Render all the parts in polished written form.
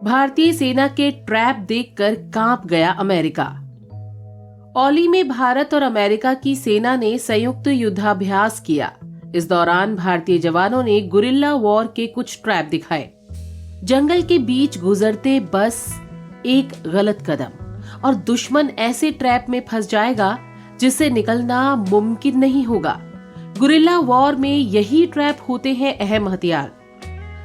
भारतीय सेना के ट्रैप देखकर कांप गया अमेरिका। ओली में भारत और अमेरिका की सेना ने संयुक्त युद्धाभ्यास किया। इस दौरान भारतीय जवानों ने गुरिल्ला वॉर के कुछ ट्रैप दिखाए। जंगल के बीच गुजरते बस एक गलत कदम और दुश्मन ऐसे ट्रैप में फंस जाएगा जिससे निकलना मुमकिन नहीं होगा। गुरिल्ला वॉर में यही ट्रैप होते हैं अहम हथियार।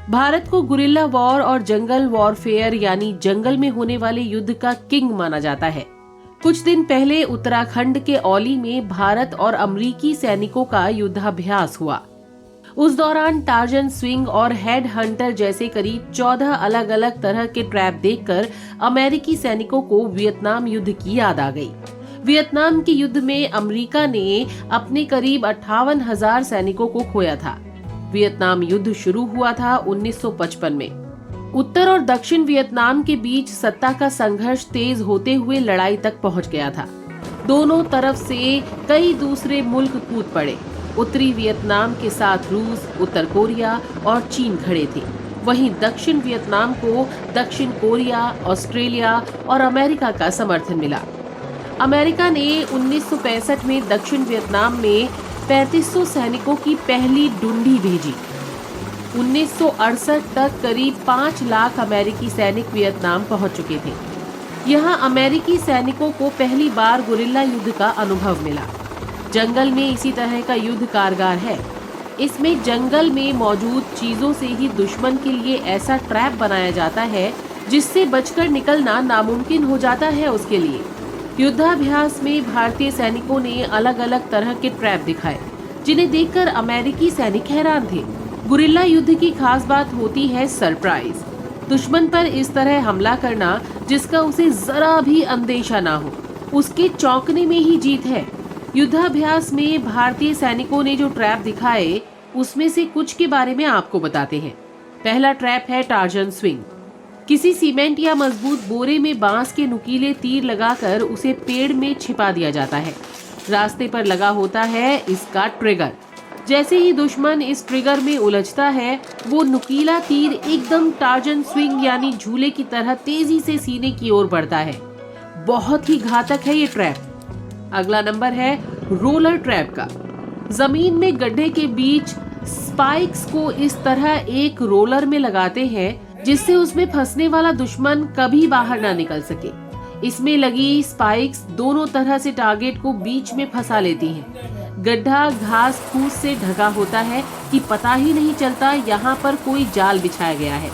भारत को गुरिल्ला वॉर और जंगल वॉरफेयर यानी जंगल में होने वाले युद्ध का किंग माना जाता है। कुछ दिन पहले उत्तराखंड के औली में भारत और अमेरिकी सैनिकों का युद्धाभ्यास हुआ। उस दौरान टार्जन स्विंग और हेड हंटर जैसे करीब 14 अलग अलग तरह के ट्रैप देखकर अमेरिकी सैनिकों को वियतनाम युद्ध की याद आ गई। वियतनाम के युद्ध में अमेरिका ने अपने करीब 58,000 सैनिकों को खोया था। वियतनाम युद्ध शुरू हुआ था 1955 में। उत्तर और दक्षिण वियतनाम के बीच सत्ता का संघर्ष तेज होते हुए लड़ाई तक पहुंच गया था। दोनों तरफ से कई दूसरे मुल्क कूद पड़े। उत्तरी वियतनाम के साथ रूस, उत्तर कोरिया और चीन खड़े थे। वहीं दक्षिण वियतनाम को दक्षिण कोरिया, ऑस्ट्रेलिया और अमेरिका का समर्थन मिला। अमेरिका ने 1965 में दक्षिण वियतनाम में 3500 सैनिकों की पहली डुंडी भेजी। 1968 तक करीब 5 लाख अमेरिकी सैनिक वियतनाम पहुंच चुके थे। यहां अमेरिकी सैनिकों को पहली बार गुरिल्ला युद्ध का अनुभव मिला। जंगल में इसी तरह का युद्ध कारगर है। इसमें जंगल में मौजूद चीजों से ही दुश्मन के लिए ऐसा ट्रैप बनाया जाता है जिससे बचकर निकलना नामुमकिन हो जाता है उसके लिए। युद्धाभ्यास में भारतीय सैनिकों ने अलग अलग तरह के ट्रैप दिखाए, जिन्हें देखकर अमेरिकी सैनिक हैरान थे। गुरिल्ला युद्ध की खास बात होती है सरप्राइज। दुश्मन पर इस तरह हमला करना जिसका उसे जरा भी अंदेशा ना हो, उसके चौंकने में ही जीत है। युद्धाभ्यास में भारतीय सैनिकों ने जो ट्रैप दिखाए उसमें से कुछ के बारे में आपको बताते हैं। पहला ट्रैप है टार्जन स्विंग। किसी सीमेंट या मजबूत बोरे में बांस के नुकीले तीर लगाकर उसे पेड़ में छिपा दिया जाता है। रास्ते पर लगा होता है इसका ट्रिगर। जैसे ही दुश्मन इस ट्रिगर में उलझता है, वो नुकीला तीर एकदम टार्जन स्विंग यानी झूले की तरह तेजी से सीने की ओर बढ़ता है। बहुत ही घातक है ये ट्रैप। अगला नंबर है रोलर ट्रैप का। जमीन में गड्ढे के बीच स्पाइक्स को इस तरह एक रोलर में लगाते हैं जिससे उसमें फंसने वाला दुश्मन कभी बाहर ना निकल सके। इसमें लगी स्पाइक्स दोनों तरह से टारगेट को बीच में फंसा लेती हैं। गड्ढा घास फूस से ढका होता है कि पता ही नहीं चलता यहाँ पर कोई जाल बिछाया गया है।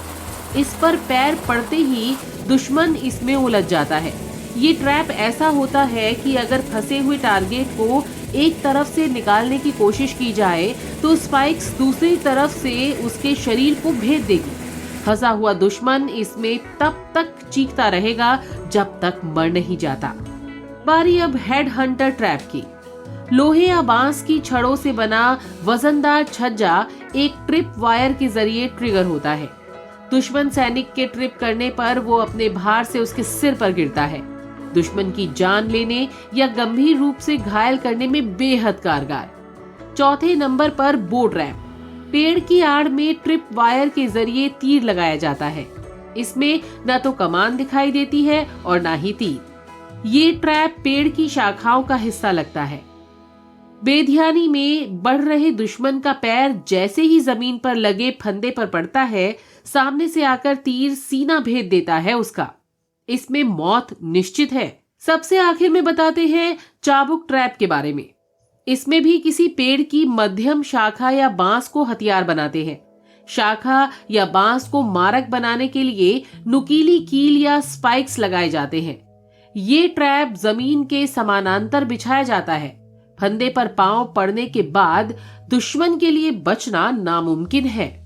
इस पर पैर पड़ते ही दुश्मन इसमें उलझ जाता है। ये ट्रैप ऐसा होता है कि अगर फंसे हुए टारगेट को एक तरफ से निकालने की कोशिश की जाए तो स्पाइक्स दूसरी तरफ से उसके शरीर को भेद देगी। फंसा हुआ दुश्मन इसमें तब तक चीखता रहेगा जब तक मर नहीं जाता। बारी अब हेड हंटर ट्रैप की। लोहे या बांस की छड़ों से बना वजनदार छज्जा एक ट्रिप वायर के जरिए ट्रिगर होता है। दुश्मन सैनिक के ट्रिप करने पर वो अपने भार से उसके सिर पर गिरता है। दुश्मन की जान लेने या गंभीर रूप से घायल करने में बेहद कारगर। चौथे नंबर पर बो ट्रैप। पेड़ की आड़ में ट्रिप वायर के जरिए तीर लगाया जाता है। इसमें न तो कमान दिखाई देती है और न ही तीर। ये ट्रैप पेड़ की शाखाओं का हिस्सा लगता है। बेध्यानी में बढ़ रहे दुश्मन का पैर जैसे ही जमीन पर लगे फंदे पर पड़ता है, सामने से आकर तीर सीना भेद देता है उसका। इसमें मौत निश्चित है। सबसे आखिर में बताते हैं चाबुक ट्रैप के बारे में। इसमें भी किसी पेड़ की मध्यम शाखा या बांस को हथियार बनाते हैं। शाखा या बांस को मारक बनाने के लिए नुकीली कील या स्पाइक्स लगाए जाते हैं। ये ट्रैप जमीन के समानांतर बिछाया जाता है। फंदे पर पांव पड़ने के बाद दुश्मन के लिए बचना नामुमकिन है।